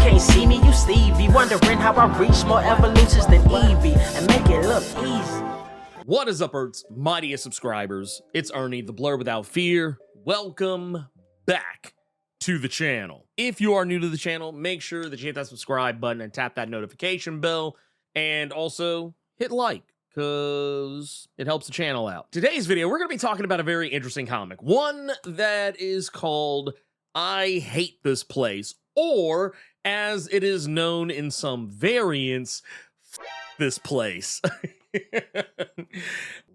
can't see me, you Stevie. Wondering how I reach more evolutions than Evie and make it look easy. What is up, Earth's mightiest subscribers? It's Ernie, the Blerd without fear. Welcome back to the channel. If you are new to the channel, make sure that you hit that subscribe button and tap that notification bell, and also hit like, because it helps the channel out. Today's video, we're going to be talking about a very interesting comic, one that is called I Hate This Place, or as it is known in some variants, This Place.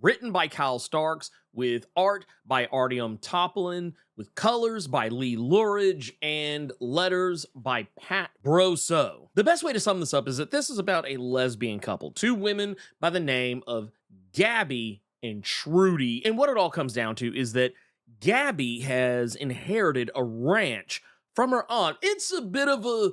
Written by Kyle Starks, with art by Artyom Topolin, with colors by Lee Luridge, and letters by Pat Broso. The best way to sum this up is that this is about a lesbian couple, two women by the name of Gabby and Trudy, and what it all comes down to is that Gabby has inherited a ranch from her aunt. It's a bit of a,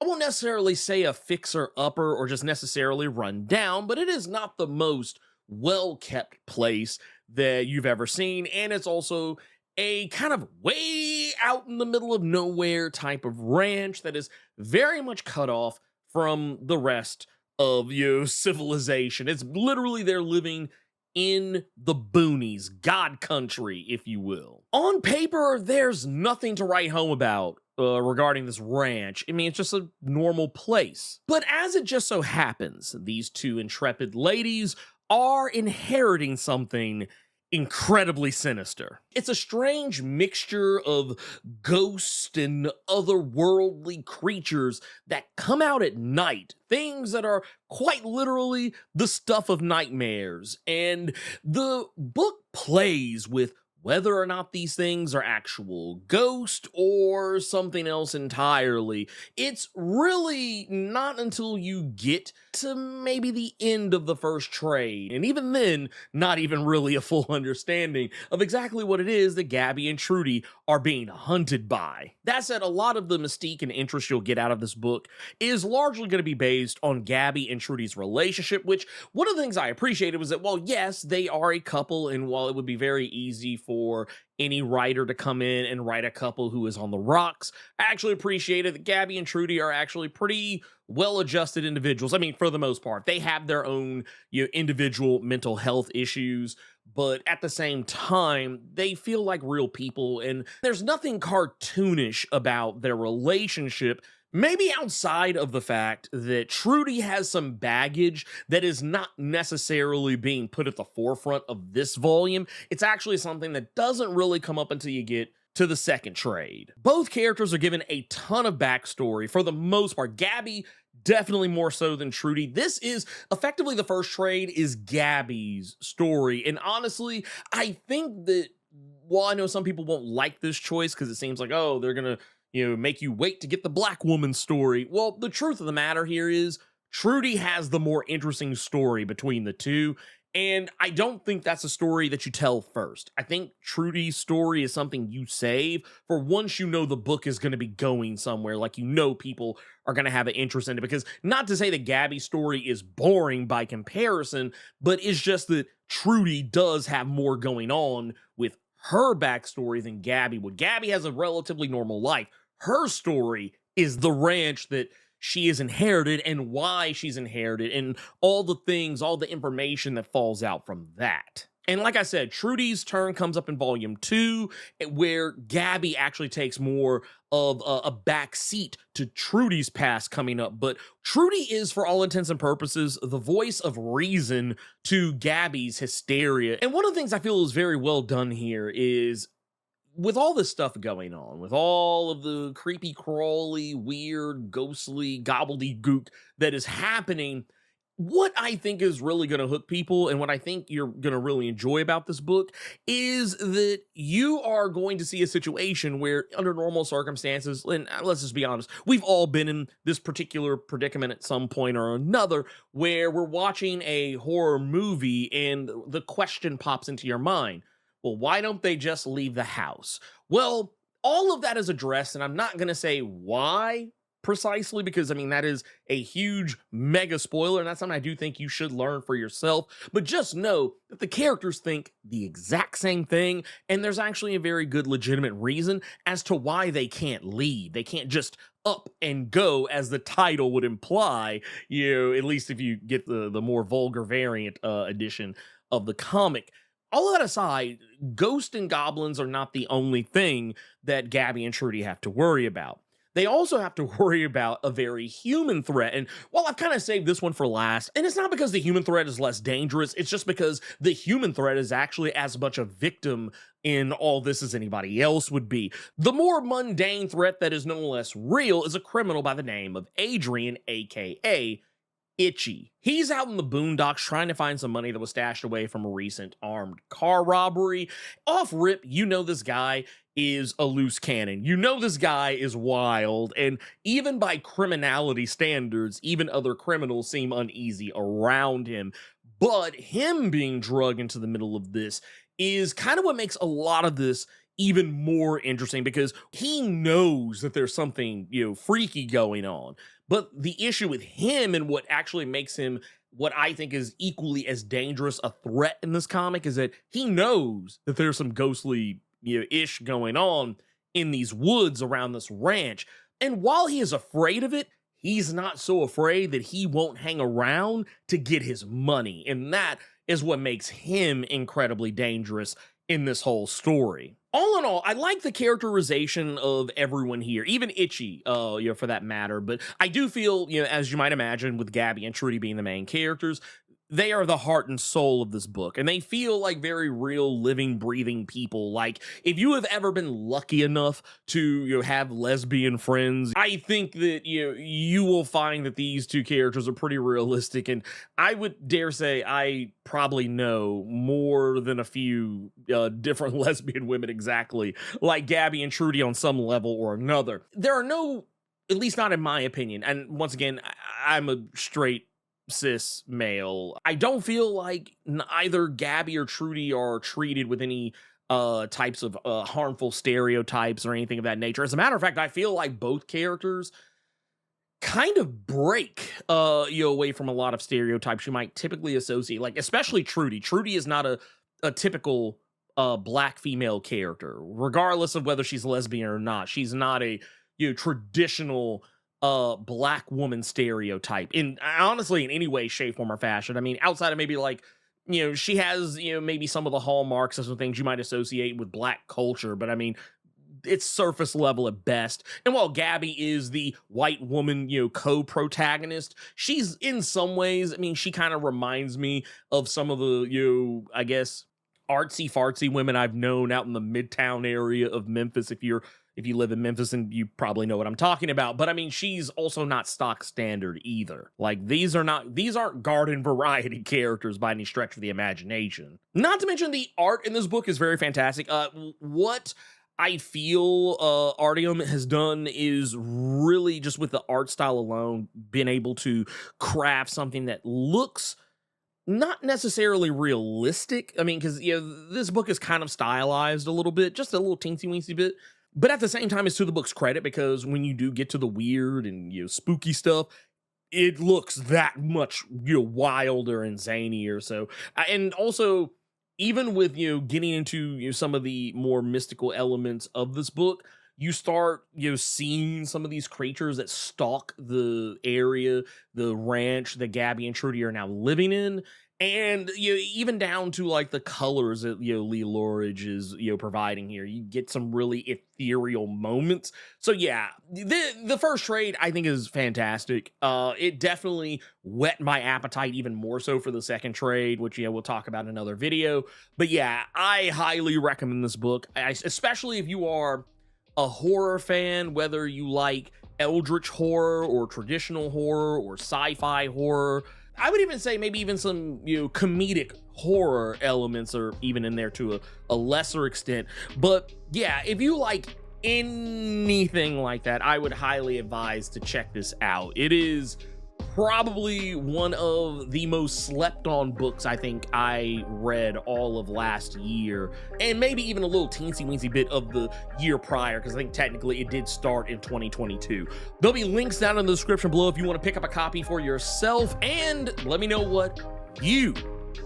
I won't necessarily say a fixer-upper or just necessarily run down, but it is not the most well-kept place that you've ever seen, and it's also a kind of way out in the middle of nowhere type of ranch that is very much cut off from the rest of civilization. It's literally they're living in the boonies, God country, if you will. On paper, there's nothing to write home about regarding this ranch. I mean, it's just a normal place. But as it just so happens, these two intrepid ladies are inheriting something incredibly sinister. It's a strange mixture of ghosts and otherworldly creatures that come out at night, things that are quite literally the stuff of nightmares. And the book plays with whether or not these things are actual ghosts or something else entirely. It's really not until you get to maybe the end of the first trade, and even then, not even really a full understanding of exactly what it is that Gabby and Trudy are being hunted by. That said, a lot of the mystique and interest you'll get out of this book is largely going to be based on Gabby and Trudy's relationship, which one of the things I appreciated was that, well, yes, they are a couple, and while it would be very easy for any writer to come in and write a couple who is on the rocks, I actually appreciated that Gabby and Trudy are actually pretty well-adjusted individuals. I mean, for the most part, they have their own individual mental health issues, but at the same time, they feel like real people, and there's nothing cartoonish about their relationship. Maybe outside of the fact that Trudy has some baggage that is not necessarily being put at the forefront of this volume. It's actually something that doesn't really come up until you get to the second trade. Both characters are given a ton of backstory for the most part. Gabby definitely more so than Trudy. This is effectively the first trade is Gabby's story. And honestly, I think that while I know some people won't like this choice because it seems like, oh, they're going to make you wait to get the black woman story. Well, the truth of the matter here is Trudy has the more interesting story between the two, and I don't think that's a story that you tell first. I think Trudy's story is something you save for once you know the book is going to be going somewhere, like people are going to have an interest in it, because not to say that Gabby's story is boring by comparison, but it's just that Trudy does have more going on with her backstory than Gabby would. Gabby has a relatively normal life. Her story is the ranch that she has inherited and why she's inherited and all the things, all the information that falls out from that. And like I said, Trudy's turn comes up in volume 2, where Gabby actually takes more of a back seat to Trudy's past coming up. But Trudy is, for all intents and purposes, the voice of reason to Gabby's hysteria. And one of the things I feel is very well done here is, with all this stuff going on, with all of the creepy, crawly, weird, ghostly, gobbledygook that is happening, what I think is really going to hook people and what I think you're going to really enjoy about this book is that you are going to see a situation where, under normal circumstances, and let's just be honest, we've all been in this particular predicament at some point or another, where we're watching a horror movie and the question pops into your mind, well, why don't they just leave the house? Well, all of that is addressed, and I'm not going to say why precisely because I mean that is a huge mega spoiler, and that's something I do think you should learn for yourself. But just know that the characters think the exact same thing, and there's actually a very good legitimate reason as to why they can't leave. They can't just up and go, as the title would imply, at least if you get the more vulgar variant edition of the comic. All of that aside, ghosts and goblins are not the only thing that Gabby and Trudy have to worry about. They also have to worry about a very human threat. And while I've kind of saved this one for last, and it's not because the human threat is less dangerous, it's just because the human threat is actually as much a victim in all this as anybody else would be. The more mundane threat that is no less real is a criminal by the name of Adrian, aka Itchy. He's out in the boondocks trying to find some money that was stashed away from a recent armed car robbery. Off rip, this guy is a loose cannon. This guy is wild, and even by criminality standards, even other criminals seem uneasy around him. But him being drugged into the middle of this is kind of what makes a lot of this even more interesting, because he knows that there's something, freaky going on. But the issue with him, and what actually makes him what I think is equally as dangerous a threat in this comic, is that he knows that there's some ghostly, ish going on in these woods around this ranch. And while he is afraid of it, he's not so afraid that he won't hang around to get his money. And that is what makes him incredibly dangerous in this whole story. All in all, I like the characterization of everyone here, even Itchy, for that matter. But I do feel, as you might imagine, with Gabby and Trudy being the main characters, they are the heart and soul of this book, and they feel like very real, living, breathing people. Like, if you have ever been lucky enough to have lesbian friends, I think that you will find that these two characters are pretty realistic, and I would dare say I probably know more than a few different lesbian women exactly like Gabby and Trudy on some level or another. There are no, at least not in my opinion, and once again, I'm a straight cis male, I don't feel like either Gabby or Trudy are treated with any types of harmful stereotypes or anything of that nature. As a matter of fact, I feel like both characters kind of break away from a lot of stereotypes you might typically associate, like especially Trudy. Trudy is not a typical black female character, regardless of whether she's lesbian or not. She's not a traditional black woman stereotype in honestly in any way, shape, form, or fashion. I mean, outside of maybe like she has maybe some of the hallmarks of some things you might associate with black culture, but I mean it's surface level at best. And while Gabby is the white woman co-protagonist, she's in some ways, I mean, she kind of reminds me of some of the I guess artsy fartsy women I've known out in the Midtown area of Memphis. If you live in Memphis, and you probably know what I'm talking about. But I mean, she's also not stock standard either. Like, these aren't garden variety characters by any stretch of the imagination. Not to mention the art in this book is very fantastic. What I feel Artyom has done is really, just with the art style alone, been able to craft something that looks not necessarily realistic. I mean, because this book is kind of stylized a little bit, just a little teensy-weensy bit. But at the same time, it's to the book's credit, because when you do get to the weird and spooky stuff, it looks that much wilder and zanier. So, and also, even with getting into some of the more mystical elements of this book, you start seeing some of these creatures that stalk the area, the ranch that Gabby and Trudy are now living in. And even down to like the colors that Lee Loridge is providing here, you get some really ethereal moments. So yeah, the first trade I think is fantastic. It definitely whet my appetite even more so for the second trade, which we'll talk about in another video. But yeah, I highly recommend this book, especially if you are a horror fan, whether you like eldritch horror or traditional horror or sci-fi horror. I would even say maybe even some comedic horror elements are even in there to a lesser extent. But yeah, if you like anything like that, I would highly advise to check this out. It is probably one of the most slept on books I think I read all of last year, and maybe even a little teensy weensy bit of the year prior, because I think technically it did start in 2022. There'll be links down in the description below if you want to pick up a copy for yourself, and let me know what you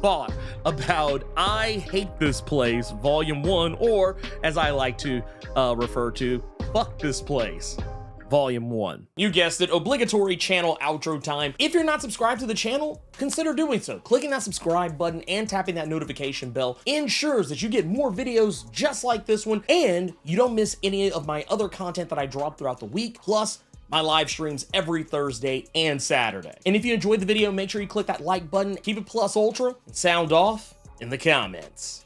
thought about I Hate This Place Volume 1, or as I like to refer to, Fuck This Place Volume 1. You guessed it, obligatory channel outro time. If you're not subscribed to the channel, consider doing so. Clicking that subscribe button and tapping that notification bell ensures that you get more videos just like this one, and you don't miss any of my other content that I drop throughout the week, plus my live streams every Thursday and Saturday. And if you enjoyed the video, make sure you click that like button, keep it plus ultra, and sound off in the comments.